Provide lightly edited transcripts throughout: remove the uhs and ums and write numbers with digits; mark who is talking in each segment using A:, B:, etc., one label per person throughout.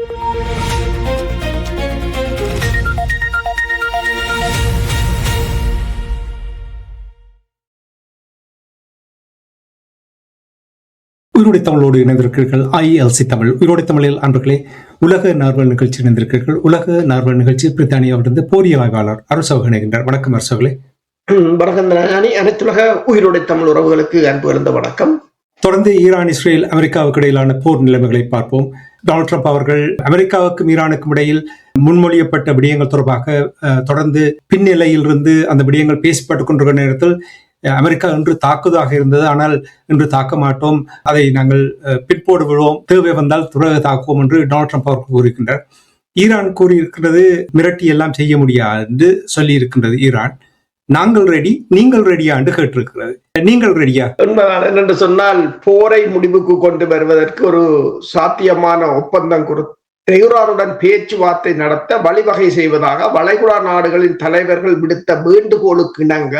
A: உயிரோடை தமிழோடு இணைந்திருக்கிறீர்கள். ILC தமிழ் உயிரோடை தமிழில் அன்பர்களே, உலக நார்வல் நிகழ்ச்சி இணைந்திருக்கிறீர்கள். உலக நார்வல் நிகழ்ச்சி பிரித்தானியாவிலிருந்து போரிய ஆய்வாளர் அரசோக இணைகின்றார். வணக்கம் அரசோகலே.
B: வணக்கம். அனைத்துலக உயிரோடை தமிழ் உறவுகளுக்கு அன்பு கலந்த வணக்கம்.
A: தொடர்ந்து ஈரான், இஸ்ரேல், அமெரிக்காவுக்கு இடையிலான போர் நிலைமைகளை பார்ப்போம். டொனால்ட் ட்ரம்ப் அவர்கள் அமெரிக்காவுக்கும் ஈரானுக்கும் இடையில் முன்மொழியப்பட்ட விடயங்கள் தொடர்பாக தொடர்ந்து பின்னிலையில் இருந்து அந்த விடயங்கள் பேசப்பட்டுக் கொண்டிருக்கிற நேரத்தில் அமெரிக்கா இன்று தாக்குவதாக இருந்தது, ஆனால் இன்று தாக்க மாட்டோம், அதை நாங்கள் பிற்போடு விடுவோம், தேவை வந்தால் துறகு தாக்குவோம் என்று டொனால்ட் ட்ரம்ப் அவர்கள் கூறியிருக்கின்றார். ஈரான் கூறியிருக்கிறது மிரட்டி எல்லாம் செய்ய முடியாது என்று சொல்லி இருக்கின்றது ஈரான். நாங்கள் ரெடி, நீங்கள் ரெடியா என்று கேட்டிருக்கிறது. நீங்கள் ரெடியா?
B: என்னென்று சொன்னால், போரை முடிவுக்கு கொண்டு வருவதற்கு ஒரு சாத்தியமான ஒப்பந்தம் தெஹ்ரானுடன் பேச்சுவார்த்தை நடத்த வழிவகை செய்வதாக வளைகுடா நாடுகளின் தலைவர்கள் விடுத்த வேண்டுகோளுக்கு இணங்க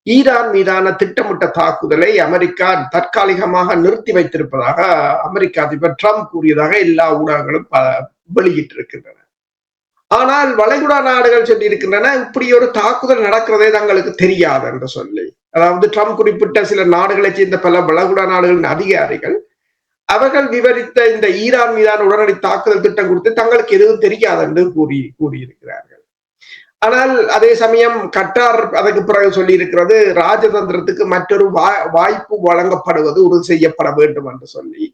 B: ஈரான் மீதான திட்டமிட்ட தாக்குதலை அமெரிக்கா தற்காலிகமாக நிறுத்தி வைத்திருப்பதாக அமெரிக்க அதிபர் ட்ரம்ப் கூறியதாக எல்லா ஊடகங்களும் வெளியிட்டிருக்கின்றன. ஆனால் வளைகுடா நாடுகள் சொல்லி இருக்கின்றன, இப்படி ஒரு தாக்குதல் நடக்கிறதே தங்களுக்கு தெரியாது என்று சொல்லி. அதாவது ட்ரம்ப் குறிப்பிட்ட சில நாடுகளைச் சேர்ந்த பல வளைகுடா நாடுகளின் அதிகாரிகள் அவர்கள் விவரித்த இந்த ஈரான் மீதான உடனடி தாக்குதல் திட்டம் குறித்து தங்களுக்கு எதுவும் தெரியாது என்று கூறியிருக்கிறார்கள். ஆனால் அதே சமயம் கட்டார் அதற்கு பிறகு சொல்லி இருக்கிறது, ராஜதந்திரத்துக்கு மற்றொரு வாய்ப்பு வழங்கப்படுவது உறுதி செய்யப்பட வேண்டும் என்று சொல்லி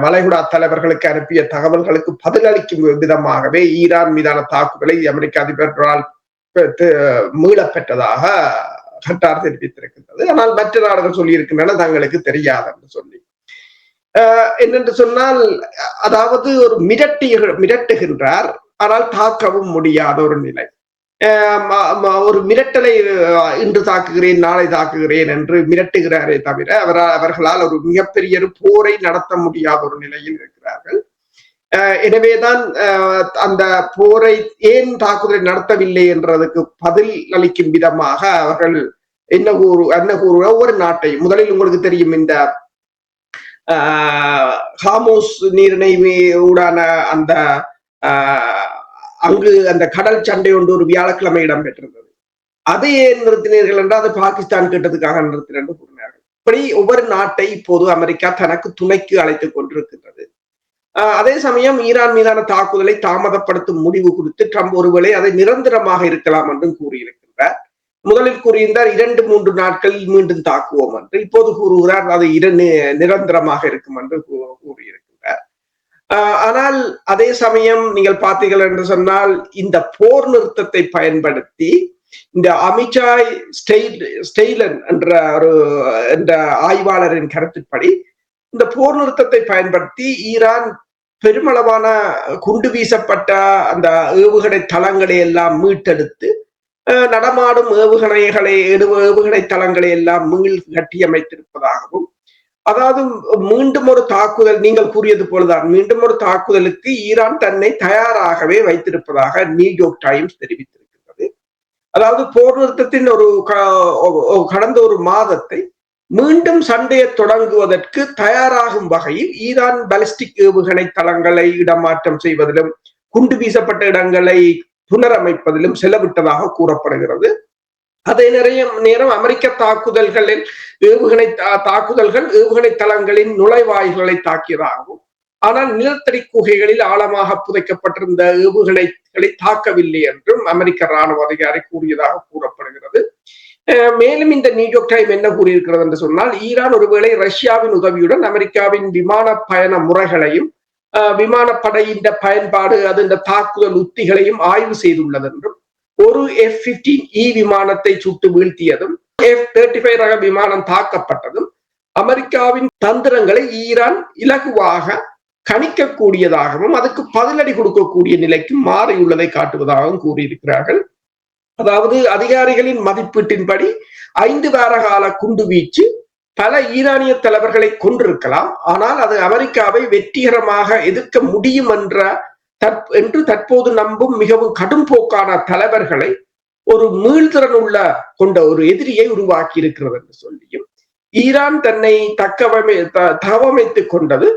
B: வளைகுடா தலைவர்களுக்கு அனுப்பிய தகவல்களுக்கு பதிலளிக்கும் விதமாகவே ஈரான் மீதான தாக்குதலை அமெரிக்க அதிபர் டொனால்ட் மீளப்பெற்றதாக கட்டார் தெரிவித்திருக்கின்றது. ஆனால் மற்ற நாடுகள் சொல்லி இருக்கின்றன தங்களுக்கு தெரியாது என்று சொல்லி. என்னென்று சொன்னால், அதாவது ஒரு மிரட்டுகின்றார், ஆனால் தாக்கவும் முடியாத ஒரு நிலை. ஒரு மிரட்டலை இன்று தாக்குகிறேன், நாளை தாக்குகிறேன் என்று மிரட்டுகிறாரே தவிர அவர்களால் ஒரு மிகப்பெரிய போரை நடத்த முடியாத ஒரு நிலையில் இருக்கிறார்கள். எனவேதான் அந்த போரை ஏன் தாக்குதலை நடத்தவில்லை என்றதுக்கு பதில் அளிக்கும் விதமாக அவர்கள் என்ன கூறுகிற ஒவ்வொரு நாட்டை, முதலில் உங்களுக்கு தெரியும், இந்த ஹார்முஸ் நீரிணை ஊடான அந்த அங்கு அந்த கடல் சண்டை ஒன்று ஒரு வியாழக்கிழமை இடம்பெற்றிருந்தது. அதை ஏன் நிறுத்தினீர்கள் என்றால் அது பாகிஸ்தான் கேட்டதுக்காக நிறுத்தினர் என்று கூறினார்கள். இப்படி ஒவ்வொரு நாட்டை இப்போது அமெரிக்கா தனக்கு துணைக்கு அழைத்துக் கொண்டிருக்கின்றது. அதே சமயம் ஈரான் மீதான தாக்குதலை தாமதப்படுத்தும் முடிவு குறித்து ட்ரம்ப் ஒருவேளை அதை நிரந்தரமாக இருக்கலாம் என்றும் கூறியிருக்கின்றார். முதலில் கூறியிருந்தார் 2-3 நாட்களில் மீண்டும் தாக்குவோம் என்று. இப்போது கூறுகிறார் அது நிரந்தரமாக இருக்கும் என்று கூறியிருக்கிறார். ஆனால் அதே சமயம் நீங்கள் பார்த்தீர்கள் என்று சொன்னால், இந்த போர் நிறுத்தத்தை பயன்படுத்தி இந்த அமிச்சாய் ஸ்டெய்லன் என்ற ஆய்வாளரின் கருத்துப்படி இந்த போர் நிறுத்தத்தை பயன்படுத்தி ஈரான் பெருமளவான குண்டு வீசப்பட்ட அந்த ஏவுகணை தளங்களை எல்லாம் மீட்டெடுத்து நடமாடும் ஏவுகணை தளங்களை எல்லாம் மீள் கட்டியமைத்திருப்பதாகவும், அதாவது மீண்டும் ஒரு தாக்குதல், நீங்கள் கூறியது போலதான், மீண்டும் ஒரு தாக்குதலுக்கு ஈரான் தன்னை தயாராகவே வைத்திருப்பதாக நியூயார்க் டைம்ஸ் தெரிவித்திருக்கிறது. அதாவது போர் நிறுத்தத்தின் கடந்த ஒரு மாதத்தை மீண்டும் சண்டையை தொடங்குவதற்கு தயாராகும் வகையில் ஈரான் பாலிஸ்டிக் ஏவுகணை தளங்களை இடமாற்றம் செய்வதிலும் குண்டு வீசப்பட்ட இடங்களை புனரமைப்பதிலும் செலவிட்டதாக கூறப்படுகிறது. அதே நேரம் அமெரிக்க ஏவுகணை தளங்களின் நுழைவாயில்களை தாக்கியதாகவும், ஆனால் நிலத்தடி குகைகளில் ஆழமாக புதைக்கப்பட்டிருந்த ஏவுகணைகளை தாக்கவில்லை என்றும் அமெரிக்க ராணுவ அதிகாரி கூறியதாக கூறப்படுகிறது. மேலும் இந்த நியூயார்க் டைம் என்ன கூறியிருக்கிறது என்று சொன்னால், ஈரான் ஒருவேளை ரஷ்யாவின் உதவியுடன் அமெரிக்காவின் விமான பயண முறைகளையும் விமானப்படையின் பயன்பாடு, அதன் தாக்குதல் உத்திகளையும் ஆய்வு செய்துள்ளது என்றும், ஒரு F-15E விமானத்தை சுட்டு வீழ்த்தியதும் F-35 ரக விமானம் தாக்கப்பட்டதும் அமெரிக்காவின் தந்திரங்களை ஈரான் இலகுவாக கணிக்கக்கூடியதாகவும் அதுக்கு பதிலடி கொடுக்கக்கூடிய நிலைக்கு மாறியுள்ளதை காட்டுவதாகவும் கூறியிருக்கிறார்கள். அதாவது அதிகாரிகளின் மதிப்பீட்டின்படி 5 வார கால குண்டு வீச்சு பல ஈரானிய தலைவர்களை கொண்டிருக்கலாம், ஆனால் அது அமெரிக்காவை வெற்றிகரமாக எதிர்க்க முடியும் என்று தற்போது நம்பும் மிகவும் கடும் போக்கான தலைவர்களை ஒரு மீள்திறன் கொண்ட ஒரு எதிரியை உருவாக்கி இருக்கிறது என்று சொல்லியும், ஈரான் தன்னை தகவமைத்துக் கொண்டது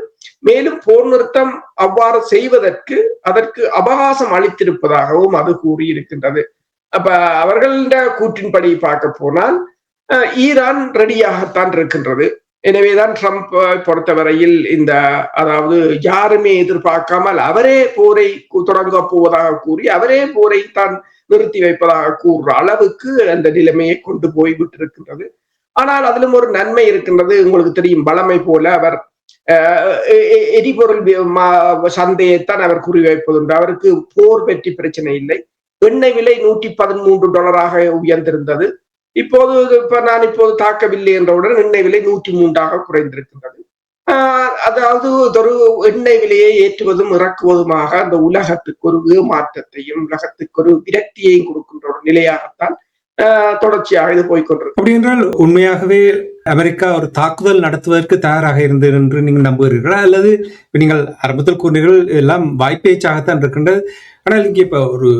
B: மேலும் போர் நிறுத்தம் அவ்வாறு செய்வதற்கு அதற்கு அவகாசம் அளித்திருப்பதாகவும் அது கூறியிருக்கின்றது. அப்ப அவர்கள கூற்றின்படி பார்க்க போனால் ஈரான் ரெடியாகத்தான் இருக்கின்றது. எனவேதான் ட்ரம்ப் பொறுத்தவரையில் அதாவது யாருமே எதிர்பார்க்காமல் அவரே போரை தொடங்க போவதாக கூறி அவரே போரை தான் நிறுத்தி வைப்பதாக கூறுற அளவுக்கு அந்த நிலைமையை கொண்டு போய் விட்டிருக்கின்றது. ஆனால் அதிலும் ஒரு நன்மை இருக்கின்றது. உங்களுக்கு தெரியும், வளமை போல அவர் எரிபொருள் சந்தையைத்தான் அவர் குறிவைப்பதுண்டு. அவருக்கு போர் வெற்றி பிரச்சனை இல்லை. எண்ணெய் விலை $113 உயர்ந்திருந்தது. நான் இப்போது தாக்கவில்லை என்றவுடன் எண்ணெய் விலை 103 குறைந்திருக்கின்றது. அதாவது ஒரு எண்ணெய் விலையை ஏற்றுவதும் இறக்குவதுமாக அந்த உலகத்துக்கு ஒரு ஏமாற்றத்தையும் உலகத்துக்கு ஒரு விரக்தியையும் கொடுக்கின்ற ஒரு நிலையாகத்தான் தொடர்ச்சியாக இது போய்கொண்டிருக்கு.
A: அப்படி என்றால் உண்மையாகவே அமெரிக்கா ஒரு தாக்குதல் நடத்துவதற்கு தயாராக இருந்தது என்று நீங்கள் நம்புகிறீர்களா, அல்லது நீங்கள் ஆரம்பத்தில் கூறினீர்கள் எல்லாம் வாய்ப்பேச்சாகத்தான் இருக்கின்றது, ஆனால் இங்கே இப்ப ஒரு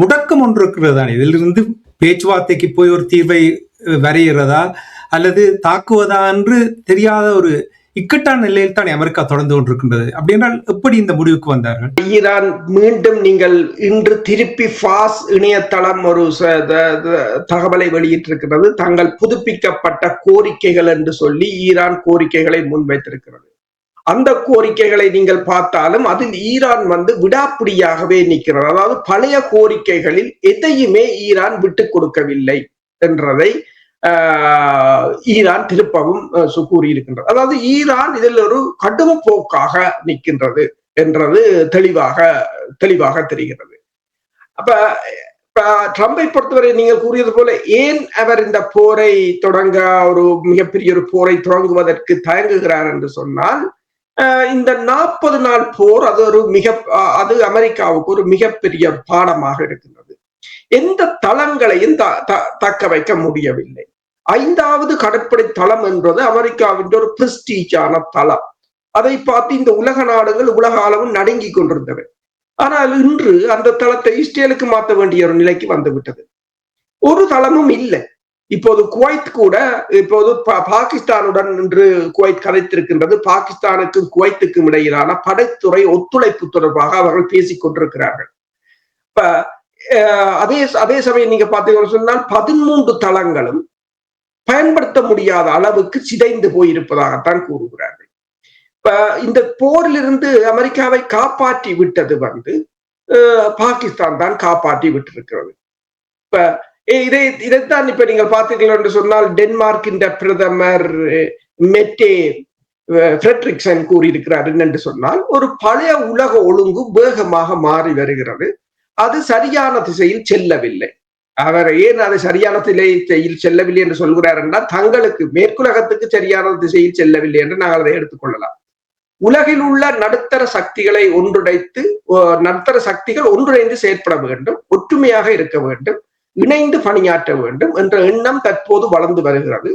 A: முடக்கம் ஒன்று இருக்கிறது தான், இதிலிருந்து பேச்சுவார்த்தைக்கு போய் ஒரு தீர்வை வரைகிறதா அல்லது தாக்குவதா என்று தெரியாத ஒரு இக்கட்டான நிலையில் தான் அமெரிக்கா தொடர்ந்து கொண்டிருக்கின்றது. அப்படி என்றால் எப்படி இந்த முடிவுக்கு வந்தார்கள்?
B: ஈரான் மீண்டும் நீங்கள் இன்று திருப்பி ஃபாஸ் இணையதளம் ஒரு தகவலை வெளியிட்டிருக்கிறது. தங்கள் புதுப்பிக்கப்பட்ட கோரிக்கைகள் என்று சொல்லி ஈரான் கோரிக்கைகளை முன்வைத்திருக்கிறது. அந்த கோரிக்கைகளை நீங்கள் பார்த்தாலும் அதில் ஈரான் விடாப்பிடியாகவே நிற்கிறது. அதாவது பழைய கோரிக்கைகளில் எதையுமே ஈரான் விட்டுக் கொடுக்கவில்லை என்றதை ஈரான் திருப்பவும் கூறியிருக்கின்றது. அதாவது ஈரான் இதில் ஒரு கடும் போக்காக நிற்கின்றது என்றது தெளிவாக தெரிகிறது. அப்ப ட்ரம்பை பொறுத்தவரை நீங்கள் கூறியது போல ஏன் அவர் இந்த போரை தொடங்க ஒரு மிகப்பெரிய ஒரு போரை தொடங்குவதற்கு தயங்குகிறார் என்று சொன்னால், இந்த 40 நாள் போர் அது அமெரிக்காவுக்கு ஒரு மிகப்பெரிய பாடமாக இருக்கின்றது. எந்த தளங்களையும் தக்க வைக்க முடியவில்லை. 5வது கடற்படை தளம் என்பது அமெரிக்காவின் ஒரு பிரஸ்டீஜான தளம். அதை பார்த்து இந்த உலக நாடுகள் உலக அளவு நடுங்கி கொண்டிருந்தவை. ஆனால் இன்று அந்த தளத்தை இஸ்ரேலுக்கு மாற்ற வேண்டிய ஒரு நிலைக்கு வந்துவிட்டது. ஒரு தளமும் இல்லை. இப்போது குவைத் கூட பாகிஸ்தானுடன் இன்று குவைத் கதைத்திருக்கின்றது. பாகிஸ்தானுக்கும் குவைத்துக்கும் இடையிலான படைத்துறை ஒத்துழைப்பு தொடர்பாக அவர்கள் பேசிக் கொண்டிருக்கிறார்கள். அதே சமயம் நீங்க பார்த்தீங்கன்னு சொன்னால் 13 தளங்களும் பயன்படுத்த முடியாத அளவுக்கு சிதைந்து போயிருப்பதாகத்தான் கூறுகிறார்கள். இந்த போரிலிருந்து அமெரிக்காவை காப்பாற்றி விட்டது பாகிஸ்தான் தான் காப்பாற்றி விட்டிருக்கிறது. இதைத்தான் இப்ப நீங்கள் பார்த்தீர்கள் என்று சொன்னால் டென்மார்க்கின் பிரதமர் மெட்டே ஃப்ரெட்ரிக்சன் கூறியிருக்கிறார் என்னென்று சொன்னால், ஒரு பழைய உலக ஒழுங்கு வேகமாக மாறி வருகிறது, அது சரியான திசையில் செல்லவில்லை. அவர் ஏன் அது சரியான திசையில் செல்லவில்லை என்று சொல்கிறார் என்றால், தங்களுக்கு மேற்குலகத்துக்கு சரியான திசையில் செல்லவில்லை என்று நாங்கள் அதை எடுத்துக்கொள்ளலாம். உலகில் உள்ள நடுத்தர சக்திகளை நடுத்தர சக்திகள் ஒன்றிணைந்து செயற்பட வேண்டும், ஒற்றுமையாக இருக்க வேண்டும், இணைந்து பணியாற்ற வேண்டும் என்ற எண்ணம் தற்போது வளர்ந்து வருகிறது.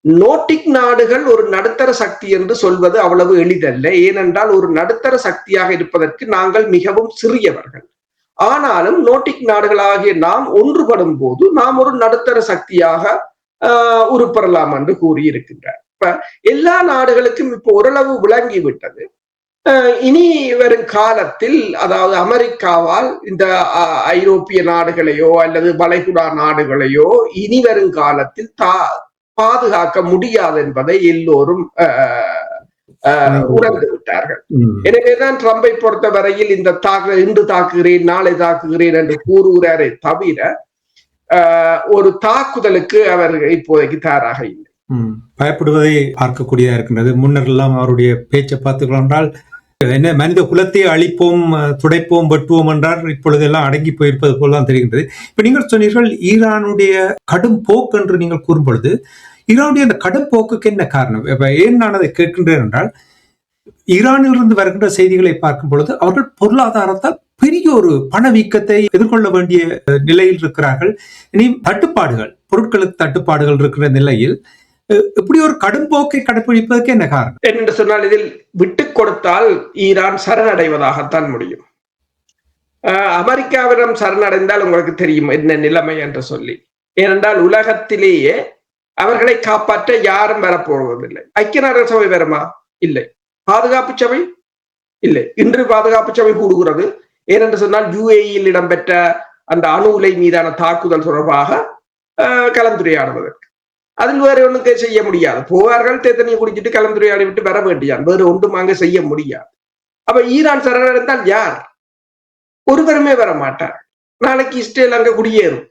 B: நோர்டிக் நாடுகள் ஒரு நடுத்தர சக்தி என்று சொல்வது அவ்வளவு எளிதல்ல. ஏனென்றால் ஒரு நடுத்தர சக்தியாக இருப்பதற்கு நாங்கள் மிகவும் சிறியவர்கள். ஆனாலும் நோர்டிக் நாடுகளாகிய நாம் ஒன்றுபடும் போது நாம் ஒரு நடுத்தர சக்தியாக உருப்பெறலாம் என்று கூறியிருக்கின்றார். இப்ப எல்லா நாடுகளுக்கும் இப்ப ஓரளவு விளங்கிவிட்டது. இனி வரும் காலத்தில், அதாவது அமெரிக்காவால் இந்த ஐரோப்பிய நாடுகளையோ அல்லது வளைகுடா நாடுகளையோ இனி வரும் காலத்தில் பாதுகாக்க முடியாது என்பதை எல்லோரும் உணர்ந்து விட்டார்கள். எனவேதான் ட்ரம்பை பொறுத்த வரையில் இந்த இன்று தாக்குகிறேன் நாளை தாக்குகிறேன் என்று கூறுகிறாரே தவிர ஒரு தாக்குதலுக்கு அவர் இப்போதைக்கு தயாராக இல்லை.
A: பயப்படுவதை பார்க்கக்கூடியதா இருக்கின்றது. முன்னர் எல்லாம் அவருடைய பேச்சை பார்த்துக்கலாம் என்றால் என்ன மனித குலத்தை அழிப்போம், துடைப்போம், வெட்டுவோம் என்றால் இப்பொழுது எல்லாம் அடங்கி போயிருப்பது போலதான் தெரிகின்றது. இப்ப நீங்கள் சொன்னீர்கள் ஈரானுடைய கடும் போக்கு என்று நீங்கள் கூறும் பொழுது, ஈரானுடைய அந்த கடும் போக்குக்கு என்ன காரணம்? இப்ப ஏன் நான் அதை கேட்கின்றேன் என்றால், ஈரானில் இருந்து வருகின்ற செய்திகளை பார்க்கும் பொழுது அவர்கள் பொருளாதாரத்தால் பெரிய ஒரு பணவீக்கத்தை எதிர்கொள்ள வேண்டிய நிலையில் இருக்கிறார்கள். இனி தட்டுப்பாடுகள், பொருட்களுக்கு தட்டுப்பாடுகள் இருக்கிற நிலையில் இப்படி ஒரு கடும் போக்கை கடைபிடிப்பதற்கு என்ன காரணம்
B: என்று சொன்னால், இதில் விட்டுக் கொடுத்தால் ஈரான் சரணடைவதாகத்தான் முடியும். அமெரிக்காவிடம் சரணடைந்தால் உங்களுக்கு தெரியும் என்ன நிலைமை என்று சொல்லி. ஏனென்றால் உலகத்திலேயே அவர்களை காப்பாற்ற யாரும் வரப்போவதில்லை. ஐக்கிய நாடுகள் சபை வருமா? இல்லை. பாதுகாப்பு சபை இல்லை. இன்று பாதுகாப்பு சபை கூடுகிறது. ஏனென்று சொன்னால் UAE-யில் இடம்பெற்ற அந்த அணு உலை மீதான தாக்குதல் தொடர்பாக கலந்துரையாடுவதற்கு. அதில் வேற ஒன்றும் செய்ய முடியாது. போவார்கள், தேத்தனியை குடிச்சிட்டு கலந்துரையாடி விட்டு வர வேண்டியான். வேறு ஒன்றும் அங்கே செய்ய முடியாது. அப்ப ஈரான் சரணடைந்தால் யார்? ஒருவருமே வர மாட்டார். நாளைக்கு இஸ்ரேல் அங்க குடியேறும்.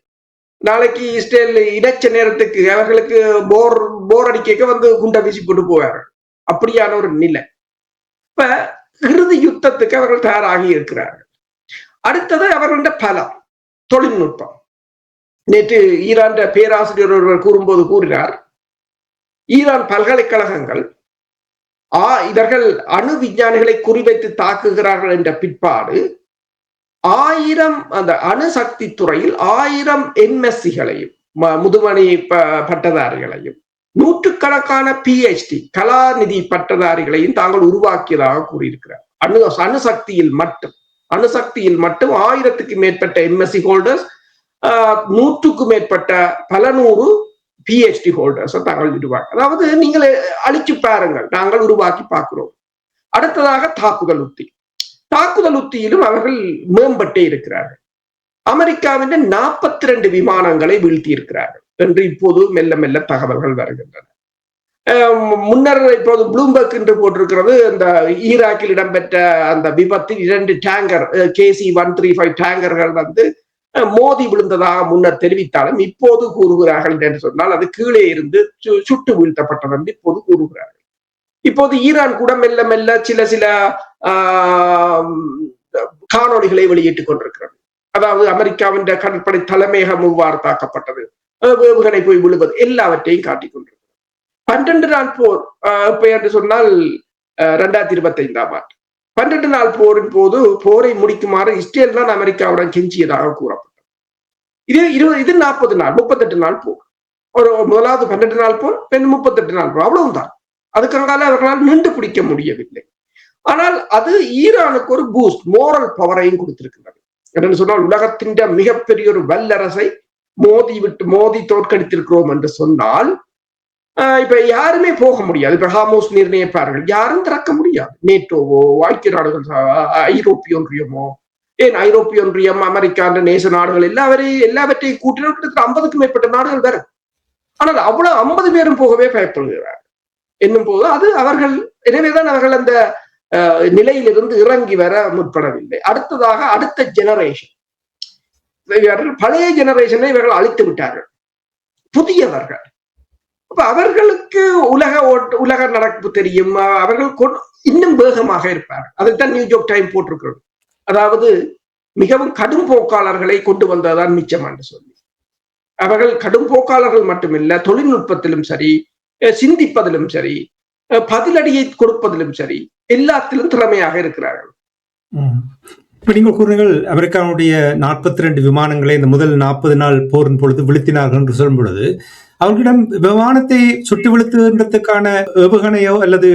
B: நாளைக்கு இஸ்ரேல் இடைச்ச நேரத்துக்கு அவர்களுக்கு போர் அடிக்க வந்து குண்டை வீசி போட்டு போவார்கள். அப்படியான ஒரு நிலை. இப்ப இறுதி யுத்தத்துக்கு அவர்கள் தயாராகி இருக்கிறார்கள். அடுத்தது அவர்களுடைய பலம், தொழில்நுட்பம். நேற்று ஈரான் பேராசிரியர் ஒருவர் கூறும்போது கூறினார், ஈரான் பல்கலைக்கழகங்கள் இவர்கள் அணு விஞ்ஞானிகளை குறிவைத்து தாக்குகிறார்கள் என்ற பிற்பாடு 1000 அந்த அணுசக்தி துறையில் 1000 MSc-களையும் முதுமணி பட்டதாரிகளையும் நூற்றுக்கணக்கான PhD கலாநிதி பட்டதாரிகளையும் தாங்கள் உருவாக்கியதாக கூறியிருக்கிறார். அணுசக்தியில் மட்டும் 1000க்கு மேற்பட்ட MSc ஹோல்டர்ஸ், 100க்கும் மேற்பட்ட பல நூறு PhD ஹோல்டர்ஸ் தாங்கள் உருவாக்கி, அதாவது நீங்கள் அழிச்சு பாருங்கள், நாங்கள் உருவாக்கி பார்க்கிறோம். அடுத்ததாக தாக்குதல் உத்தியிலும் அவர்கள் மேம்பட்டே இருக்கிறார்கள். அமெரிக்காவின் 42 விமானங்களை வீழ்த்தி இருக்கிறார்கள் என்று இப்போது மெல்ல மெல்ல தகவல்கள் வருகின்றன. முன்னர் இப்போது ப்ளூம்பர்க் என்று போட்டிருக்கிறது, இந்த ஈராக்கில் இடம்பெற்ற அந்த விபத்தில் 2 டேங்கர் KC-135 டேங்கர்கள் வந்து மோதி விழுந்ததாக முன்னர் தெரிவித்தாலும் இப்போது கூறுகிறார்கள் என்று சொன்னால் அது கீழே இருந்து சுட்டு வீழ்த்தப்பட்டது என்று இப்போது கூறுகிறார்கள். இப்போது ஈரான் கூட மெல்ல மெல்ல சில காணொளிகளை வெளியிட்டுக் கொண்டிருக்கிறது. அதாவது அமெரிக்காவின் கடற்படை தலைமையகம் எவ்வாறு தாக்கப்பட்டது, ஏவுகணை போய் விழுவது, எல்லாவற்றையும் காட்டிக் கொண்டிருக்கிறது. 12 நாள் போர் என்று சொன்னால் 2025ஆம் ஆண்டு 12 நாள் போரின் போது போரை முடிக்குமாறு இஸ்ரேல் தான் அமெரிக்காவுடன் கெஞ்சியதாக கூறப்பட்டது. இது 40 நாள் 38 நாள் போர். முதலாவது 12 நாள் போர், 38 நாள் போர், அவ்வளவுதான். அதுக்காக அவர்களால் நின்று பிடிக்க முடியவில்லை. ஆனால் அது ஈரானுக்கு ஒரு பூஸ்ட், மோரல் பவரையும் கொடுத்திருக்கிறது. என்று சொன்னால் உலகத்தின் மிகப்பெரிய ஒரு வல்லரசை மோதி தோற்கடித்திருக்கிறோம் என்று சொன்னால் இப்ப யாருமே போக முடியாது. இப்ப ஹார்மோஸ் நிர்ணயிப்பார்கள், யாரும் திறக்க முடியாது. நேட்டோவோ, ஐக்கிய நாடுகள், ஐரோப்பிய ஒன்றியமோ, ஏன் ஐரோப்பிய ஒன்றியம், அமெரிக்கா என்ற நேச நாடுகள் எல்லாவற்றையும் கூட்டினால் கிட்டத்தட்ட 50க்கும் மேற்பட்ட நாடுகள் வரும். ஆனால் அவ்வளவு 50 பேரும் போகவே பயப்படுகிறார் என்னும் போது அது அவர்கள், எனவேதான் அவர்கள் அந்த நிலையிலிருந்து இறங்கி வர முற்படவில்லை. அடுத்ததாக அடுத்த ஜெனரேஷன், பழைய ஜெனரேஷனை இவர்கள் அழித்து விட்டார்கள், புதியவர்கள். அப்ப அவர்களுக்கு உலக நடப்பு தெரியும், அவர்கள் இன்னும் வேகமாக இருப்பார்கள். அதைத்தான் நியூயார்க் டைம் போட்டிருக்கிறது. அதாவது மிகவும் கடும் போக்காளர்களை கொண்டு வந்ததுதான் மிச்சம் என்று சொல்லி, அவர்கள் கடும் போக்காளர்கள் மட்டுமில்லை, தொழில்நுட்பத்திலும் சரி, சிந்திப்பதிலும் சரி, பதிலடியை கொடுப்பதிலும் சரி, எல்லாத்திலும் திறமையாக இருக்கிறார்கள்.
A: இப்ப நீங்கள் கூறுங்கள், அமெரிக்காவுடைய 42 விமானங்களை இந்த முதல் 40 நாள் போரின் பொழுது வீழ்த்தினார்கள் என்று சொல்லும் பொழுது அவர்களிடம் விமானத்தை சுட்டு வீழ்த்துவதற்கான ஏவுகணையோ அல்லது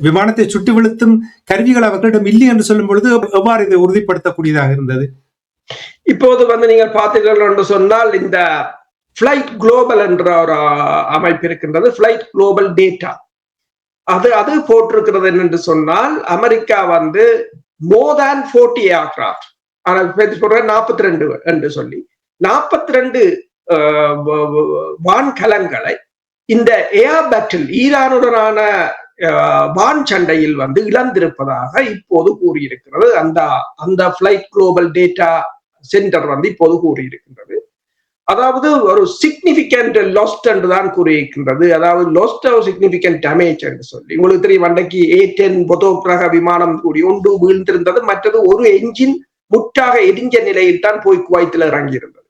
A: விமானத்தை சுட்டு வீழ்த்தும் கருவிகள் அவர்களிடம் இல்லை என்று சொல்லும் பொழுது எவ்வாறு இதை உறுதிப்படுத்தக்கூடியதாக இருந்தது?
B: இப்போது வந்து நீங்கள் பார்த்தீர்கள் என்று சொன்னால், இந்த பிளைட் குளோபல் என்ற ஒரு அமைப்பு இருக்கின்றது, பிளைட் குளோபல் டேட்டா. அது போட்டிருக்கிறது என்று சொன்னால், அமெரிக்கா வந்து more than 40 ஏர்கிராஃப்ட், ஆனால் 42 என்று சொல்லி 42 வான்கலங்களை இந்த ஏர் பேட்டில், ஈரானுடனான வான் சண்டையில் வந்து இழந்திருப்பதாக இப்போது கூறியிருக்கிறது. அந்த பிளைட் குளோபல் டேட்டா சென்டர் வந்து இப்போது கூறியிருக்கின்றது. அதாவது ஒரு சிக்னிபிகண்ட் லாஸ்ட் என்று தான் கூறியிருக்கின்றது. அதாவது லாஸ்ட் சிக்னிபிகண்ட் டேமேஜ் என்று சொல்லி, உங்களுக்கு தெரியும், அன்றைக்கு A-10 பொதோக் ரக விமானம் கூடி ஒன்று வீழ்ந்திருந்தது, மற்றது ஒரு என்ஜின் முற்றாக எரிஞ்ச நிலையில் தான் போய் குவைத்தில் இறங்கியிருந்தது.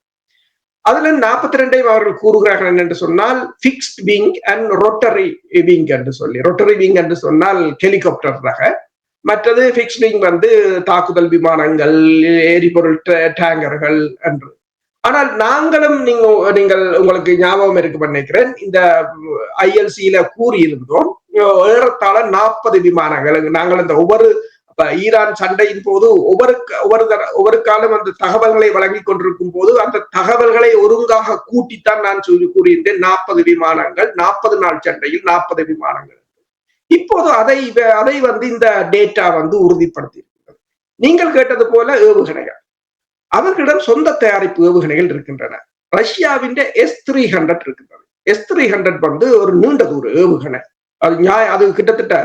B: அதுல 42 அவர்கள் கூறுகிறார்கள் என்று சொன்னால் fixed wing and rotary wing என்று சொல்லி, ரொட்டரி விங் என்று சொன்னால் ஹெலிகாப்டர் ரக, மற்றது பிக்ஸ்ட் விங் வந்து தாக்குதல் விமானங்கள், எரிபொருள் டேங்கர்கள் என்று. ஆனால் நாங்களும் நீங்கள் உங்களுக்கு ஞாபகம் இருக்கு நினைக்கிறேன், இந்த ILC-ல கூறியிருந்தோம், ஏறத்தாழ 40 விமானங்கள் நாங்கள் இந்த ஒவ்வொரு ஈரான் சண்டையின் போது ஒவ்வொரு காலம் அந்த தகவல்களை வழங்கி கொண்டிருக்கும் போது அந்த தகவல்களை ஒருங்காக கூட்டித்தான் நான் கூறியிருந்தேன். 40 விமானங்கள், 40 நாள் சண்டையில் 40 விமானங்கள். இப்போது அதை வந்து இந்த டேட்டா வந்து உறுதிப்படுத்தி இருக்கிறது. நீங்கள் கேட்டது போல ஏவுகணைகள், அவர்களிடம் சொந்த தயாரிப்பு ஏவுகணைகள் இருக்கின்றன. ரஷ்யாவின் S-300 இருக்கின்றது. S-300 வந்து ஒரு நீண்ட தூர ஏவுகணை. அது கிட்டத்தட்ட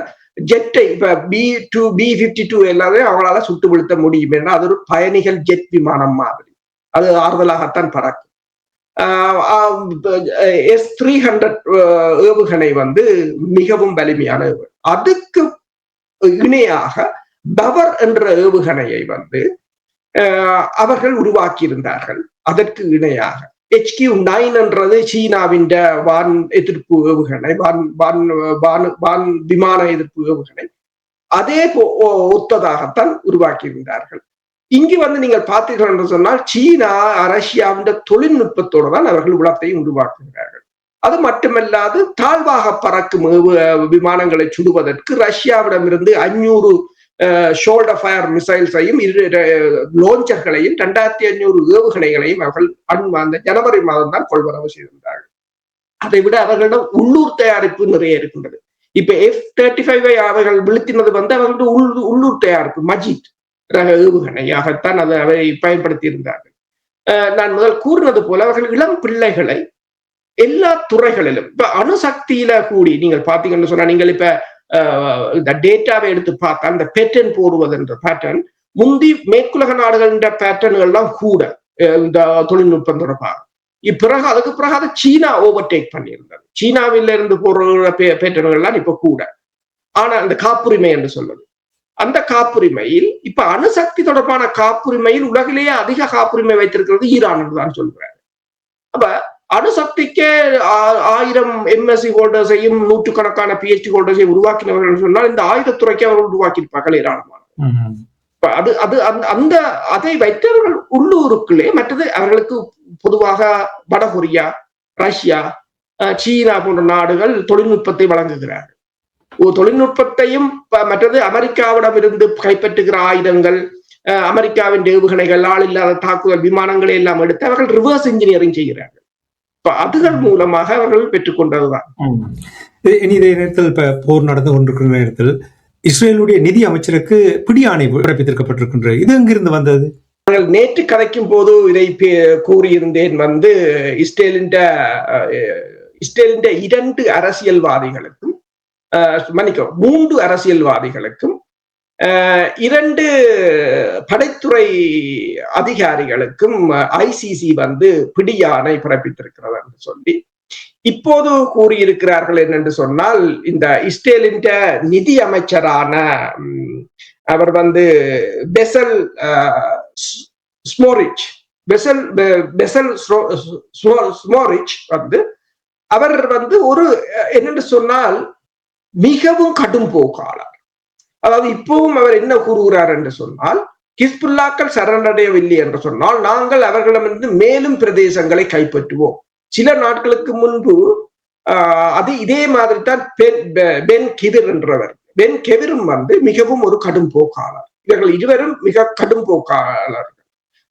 B: ஜெட்டை இப்ப B-52 எல்லாமே அவங்களால சுட்டு வீழ்த்த முடியும். ஏன்னா அது ஒரு பயணிகள் ஜெட் விமானம் மாதிரி. அது ஆறுதலாகத்தான் பறக்கும். S-300 ஏவுகணை வந்து மிகவும் வலிமையான ஏவுகணை. அதுக்கு இணையாக பவர் என்ற ஏவுகணையை வந்து அவர்கள் உருவாக்கி இருந்தார்கள். அதற்கு இணையாக HQ-9 என்றது சீனாவின் வான் எதிர்ப்பு ஏவுகணை, வான் விமான எதிர்ப்பு ஏவுகணை. அதே ஒத்ததாகத்தான் உருவாக்கி இருந்தார்கள். இங்கு வந்து நீங்கள் பார்த்தீர்கள் என்று சொன்னால் சீனா ரஷ்யாவின் தொழில்நுட்பத்தோடு தான் அவர்கள் உலகத்தையும் உருவாக்குகிறார்கள். அது மட்டுமல்லாது தாழ்வாக பறக்கும் விமானங்களை சுடுவதற்கு ரஷ்யாவிடமிருந்து 500 ஷோல்டர் ஃபயர் மிசைல்ஸையும் லான்ச்சர்களையும் 2500 ஏவுகணைகளையும் அவர்கள் அந்த ஜனவரி மாதம் தான் கொள்வரவு செய்திருந்தார்கள். அதை விட அவர்களிடம் உள்ளூர் தயாரிப்பு நிறைய இருக்கின்றது. இப்ப F-35 அவர்கள் வீழ்த்தினது வந்து அவர்களுடைய உள்ளூர் தயாரிப்பு மஜித் ரக ஏவுகணையாகத்தான் அதை பயன்படுத்தி இருந்தார்கள். நான் முதல் கூறினது போல அவர்கள் இளம் பிள்ளைகளை எல்லா துறைகளிலும் இப்ப அணுசக்தியில கூடி நீங்கள் பாத்தீங்கன்னு சொன்னா, நீங்கள் இப்ப இந்த டேட்டாவை எடுத்து பார்த்தா அந்த பேட்டர்ன் போடுவது என்ற பேட்டர்ன் முந்தி மேற்குலக நாடுகளின் பேட்டர்ன்கள்லாம் கூட இந்த தொழில்நுட்பம் தொடர்பாக பிறகு அதுக்கு பிறகு அதை சீனா ஓவர்டேக் பண்ணியிருந்தது. சீனாவில இருந்து போடுற பேட்டர்ன்கள்லாம் இப்ப கூட. ஆனா அந்த காப்புரிமை என்று சொல்வது, அந்த காப்புரிமையில் இப்ப அணுசக்தி தொடர்பான காப்புரிமையில் உலகிலேயே அதிக காப்புரிமை வைத்திருக்கிறது ஈரான் என்றுதான் சொல்கிறார். அப்ப அணுசக்திக்கே 1000 MSc ஹோல்டர்ஸையும் 100கணக்கான PhD ஹோல்டர்ஸையும் உருவாக்கினவர்கள் சொன்னால் இந்த ஆயுதத்துறைக்கு அவர்கள் உருவாக்கியிருப்பார்கள் ஏராளமான. அந்த அதை வைத்தவர்கள் உள்ளூருக்குள்ளே, மற்றது அவர்களுக்கு பொதுவாக வடகொரியா, ரஷ்யா, சீனா போன்ற நாடுகள் தொழில்நுட்பத்தை வழங்குகிறார்கள். தொழில்நுட்பத்தையும் மற்றது அமெரிக்காவிடம் இருந்து கைப்பற்றுகிற ஆயுதங்கள், அமெரிக்காவின் ஏவுகணைகள், ஆள் இல்லாத தாக்குதல் விமானங்களை எல்லாம் எடுத்து அவர்கள் ரிவர்ஸ் இன்ஜினியரிங் செய்கிறார்கள். அதுகள் மூலமாக அவர்கள் பெற்றுக்கொண்டதுதான்.
A: இனி இதே நேரத்தில் இப்ப போர் நடந்து கொண்டிருக்கிற நேரத்தில் இஸ்ரேலுடைய நிதி அமைச்சருக்கு பிடியாணை பிறப்பித்திருக்கப்பட்டிருக்கின்றது. இது எங்கிருந்து வந்தது?
B: நாங்கள் நேற்று கதைக்கும் போது இதை கூறியிருந்தேன். வந்து இஸ்ரேலின் 2 அரசியல்வாதிகளுக்கும், மன்னிக்கவும் 3 அரசியல்வாதிகளுக்கும் 2 படைத்துறை அதிகாரிகளுக்கும் ICC வந்து பிடியாணை பிறப்பித்திருக்கிறது என்று சொல்லி இப்போது கூறியிருக்கிறார்கள். என்னென்று சொன்னால், இந்த இஸ்ரேலின் நிதி அமைச்சரான அவர் வந்து பெசல் ஸ்மோரிச் வந்து அவர் வந்து ஒரு என்னென்று சொன்னால் மிகவும் கடும் போக்காளர். அதாவது இப்பவும் அவர் என்ன கூறுகிறார் என்று சொன்னால், ஹிஸ்புல்லாக்கள் சரணடையவில்லை என்று சொன்னால் நாங்கள் அவர்களிடமிருந்து மேலும் பிரதேசங்களை கைப்பற்றுவோம். சில நாட்களுக்கு முன்பு அது இதே மாதிரி தான் பென் கிவிர் என்றவர். பென் கெவிரும் வந்து மிகவும் ஒரு கடும் போக்காளர். இவர்கள் இருவரும் மிக கடும் போக்காளர்கள்.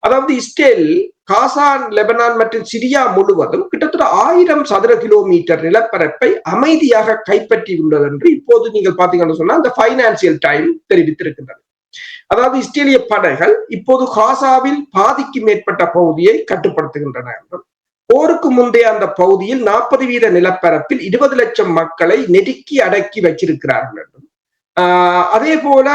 B: அதாவது இஸ்ரேல் காசா, லெபனான் மற்றும் சிரியா முழுவதும் கிட்டத்தட்ட 1000 சதுர கிலோமீட்டர் நிலப்பரப்பை அமைதியாக கைப்பற்றியுள்ளது என்று இப்போது நீங்கள் பாத்தீங்கன்னு சொன்னா அந்த பைனான்சியல் டைம் தெரிவித்திருக்கின்றது. அதாவது இஸ்ரேலிய படைகள் இப்போது காசாவில் பாதிக்கு மேற்பட்ட பகுதியை கட்டுப்படுத்துகின்றன என்றும், போருக்கு முந்தைய அந்த பகுதியில் 40% நிலப்பரப்பில் 20 லட்சம் மக்களை நெருக்கி அடக்கி வச்சிருக்கிறார்கள் என்றும், அதே போல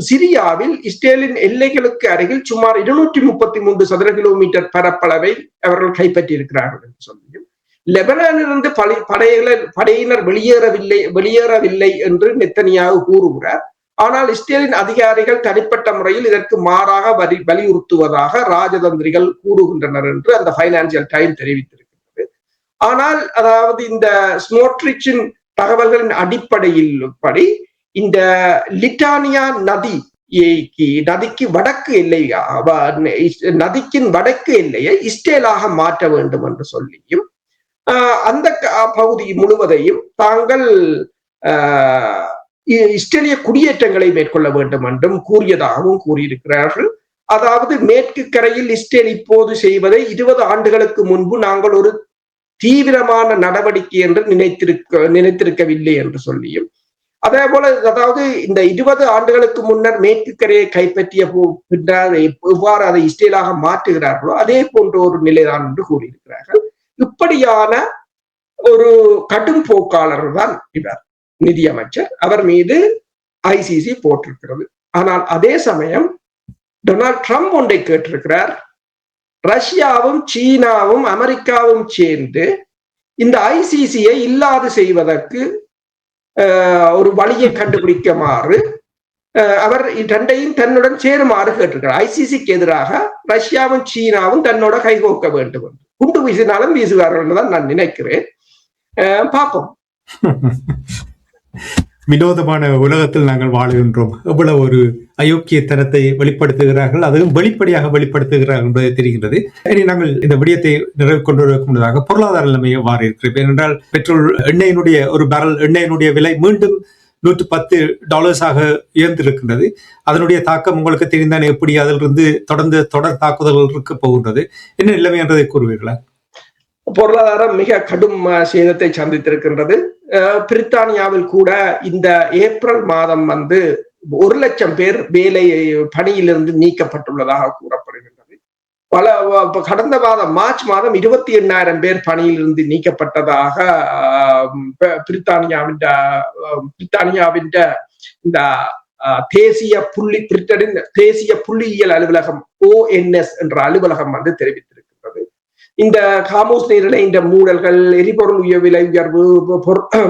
B: சிரியாவில் இஸ்ரேலின் எல்லைகளுக்கு அருகில் சுமார் 233 சதுர கிலோமீட்டர் பரப்பளவை அவர்கள் கைப்பற்றி இருக்கிறார்கள் என்று சொல்லியும், லெபனானிலிருந்து படையினர் வெளியேறவில்லை என்று நெத்தனியாகு கூறுகிறார். ஆனால் இஸ்ரேலின் அதிகாரிகள் தனிப்பட்ட முறையில் இதற்கு மாறாக வலியுறுத்துவதாக ராஜதந்திரிகள் கூறுகின்றனர் என்று அந்த பைனான்சியல் டைம் தெரிவித்திருக்கிறது. ஆனால் அதாவது இந்த ஸ்மோட்ரிச்சின் தகவல்களின் அடிப்படையில் படி இந்த லிட்டானியா நதிக்கு வடக்கு எல்லை, நதிக்கின் வடக்கு எல்லையை இஸ்ரேலாக மாற்ற வேண்டும் என்று சொல்லியும் அந்த பகுதி முழுவதையும் தாங்கள் இஸ்ரேலிய குடியேற்றங்களை மேற்கொள்ள வேண்டும் என்றும் கூறியதாகவும் கூறியிருக்கிறார்கள். அதாவது மேற்கு கரையில் இஸ்ரேல் இப்போது செய்வதை 20 ஆண்டுகளுக்கு முன்பு நாங்கள் ஒரு தீவிரமான நடவடிக்கை என்று நினைத்திருக்கவில்லை என்று சொல்லியும், அதே போல அதாவது இந்த 20 ஆண்டுகளுக்கு முன்னர் மேற்கு கரையை கைப்பற்றிய பின்னர் எவ்வாறு அதை இஸ்ரேலாக மாற்றுகிறார்களோ அதே போன்ற ஒரு நிலைதான் என்று கூறியிருக்கிறார்கள். இப்படியான ஒரு கடும் போக்காளர் தான் இவர் நிதியமைச்சர். அவர் மீது ஐசிசி போட்டிருக்கிறது. ஆனால் அதே சமயம் டொனால்ட் ட்ரம்ப் ஒன்றை கேட்டிருக்கிறார். ரஷ்யாவும் சீனாவும் அமெரிக்காவும் சேர்ந்து இந்த ஐசிசியை இல்லாது செய்வதற்கு ஒரு வழியை கண்டுபிடிக்குமாறு அவர் இரண்டையும் தன்னுடன் சேருமாறு கேட்டிருக்கிறார். ஐசிசிக்கு எதிராக ரஷ்யாவும் சீனாவும் தன்னோட கைகோக்க வேண்டும் என்று. குண்டு வீசினாலும் வீசுவார்கள் தான் நான் நினைக்கிறேன். பார்ப்போம்.
A: வினோதமான உலகத்தில் நாங்கள் வாழுகின்றோம். எவ்வளவு ஒரு அயோக்கியத்தனத்தை வெளிப்படுத்துகிறார்கள், அதுவும் வெளிப்படையாக வெளிப்படுத்துகிறார்கள் என்பது தெரிகின்றது. இனி நாங்கள் இந்த விடயத்தை நிறைவு கொண்டு வருவதற்கு பொருளாதார நிலைமை எவ்வாறு இருக்கிறது என்றால், பெட்ரோல் எண்ணெயினுடைய ஒரு பேரல் எண்ணெயினுடைய விலை மீண்டும் $110 உயர்ந்திருக்கின்றது. அதனுடைய தாக்கம் உங்களுக்கு தெரிந்தானே எப்படி அதிலிருந்து தொடர் தாக்குதல்கள் இருக்க போகின்றது. என்ன நிலைமை என்றதை கூறுவீர்களா?
B: பொருளாதாரம் மிக கடும் சேதத்தை சந்தித்திருக்கின்றது. பிரித்தானியாவில் கூட இந்த ஏப்ரல் மாதம் 1,00,000 பேர் வேலை பணியிலிருந்து நீக்கப்பட்டுள்ளதாக கூறப்படுகின்றது. கடந்த மாதம் மார்ச் மாதம் 28,000 பேர் பணியிலிருந்து நீக்கப்பட்டதாக பிரித்தானியாவின் இந்த பிரிட்டனின் தேசிய புள்ளியியல் அலுவலகம் ONS என்ற அலுவலகம் தெரிவித்திருக்கின்றது. இந்த காமோஸ் நீரிலை இந்த மூடல்கள், எரிபொருள் விலை உயர்வு,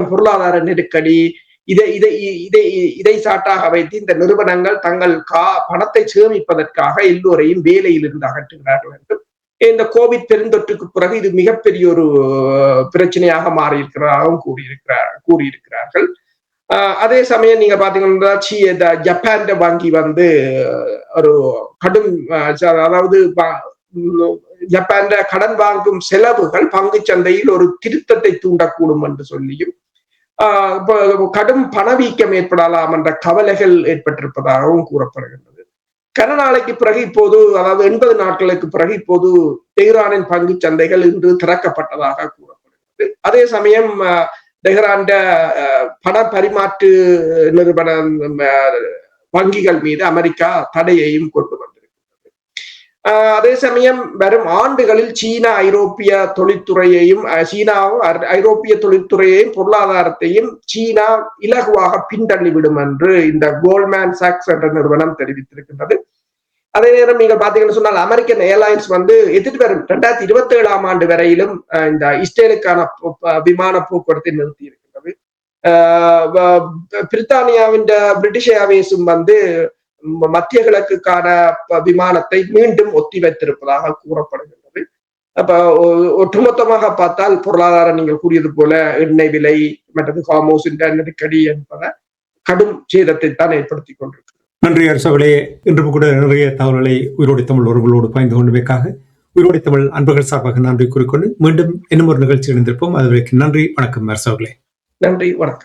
B: பொருளாதார நெருக்கடி இதை சாட்டாக வைத்து இந்த நிறுவனங்கள் தங்கள் பணத்தை சேமிப்பதற்காக எல்லோரையும் வேலையில் இருந்து அகற்றுகிறார்கள் என்றும், இந்த கோவிட் பெருந்தொற்றுக்கு பிறகு இது மிகப்பெரிய ஒரு பிரச்சனையாக மாறியிருக்கிறதாகவும் கூறியிருக்கிறார்கள். அதே சமயம் நீங்க பாத்தீங்கன்னா ஜப்பான் வங்கி ஒரு கடும், அதாவது ஜப்பான் கடன் வாங்கும் செலவுகள் பங்கு சந்தையில் ஒரு திருத்தத்தை தூண்டக்கூடும் என்று சொல்லியும் கடும் பணவீக்கம் ஏற்படலாம் என்ற கவலைகள் ஏற்பட்டிருப்பதாகவும் கூறப்படுகின்றது. கன நாளைக்கு பிறகு இப்போது, அதாவது 80 நாட்களுக்கு பிறகு இப்போது தெஹ்ரானின் பங்கு சந்தைகள் இன்று திறக்கப்பட்டதாக கூறப்படுகிறது. அதே சமயம் தெஹ்ரான் பண பரிமாற்று நிறுவன வங்கிகள் மீது அமெரிக்கா தடையையும் கொண்டு வந்திருக்கிறது. அதே சமயம் வரும் ஆண்டுகளில் சீனாவும் ஐரோப்பிய தொழில்துறையையும் பொருளாதாரத்தையும் சீனா இலகுவாக பின்தள்ளிவிடும் என்று இந்த கோல்ட்மேன் சாக்ஸ் என்ற நிறுவனம் தெரிவித்திருக்கின்றது. அதே நேரம் நீங்க பாத்தீங்கன்னு சொன்னால் அமெரிக்கன் ஏர்லைன்ஸ் எதிர்த்து வரும் 2027 ஆண்டு வரையிலும் இந்த இஸ்ரேலுக்கான விமான போக்குவரத்தை நிறுத்தி இருக்கின்றது. பிரித்தானியாவின் பிரிட்டிஷ் ஏர்வேஸும் மத்திய கிழக்குக்கான விமானத்தை மீண்டும் ஒத்தி வைத்திருப்பதாக கூறப்படுகின்றது. அப்ப ஒட்டுமொத்தமாக பார்த்தால் பொருளாதாரம் நீங்கள் கூறியது போல எண்ணெய் விலை மற்றது ஹார்மோஸ் நெருக்கடி என்பன கடும் சேதத்தை தான் ஏற்படுத்திக் கொண்டிருக்கிறது.
A: நன்றி அரசவர்களே. இன்று கூட நிறைய தகவல்களை உயிரோடு தமிழ் உறவுகளோடு பாய்ந்து கொண்டமைக்காக உயிரோடு தமிழ் அன்பர்கள் சார்பாக நன்றி கூறிக்கொண்டு மீண்டும் இன்னும் ஒரு நிகழ்ச்சி இணைந்திருப்போம். அதுவரைக்கும் நன்றி, வணக்கம் அரசவர்களே.
B: நன்றி, வணக்கம்.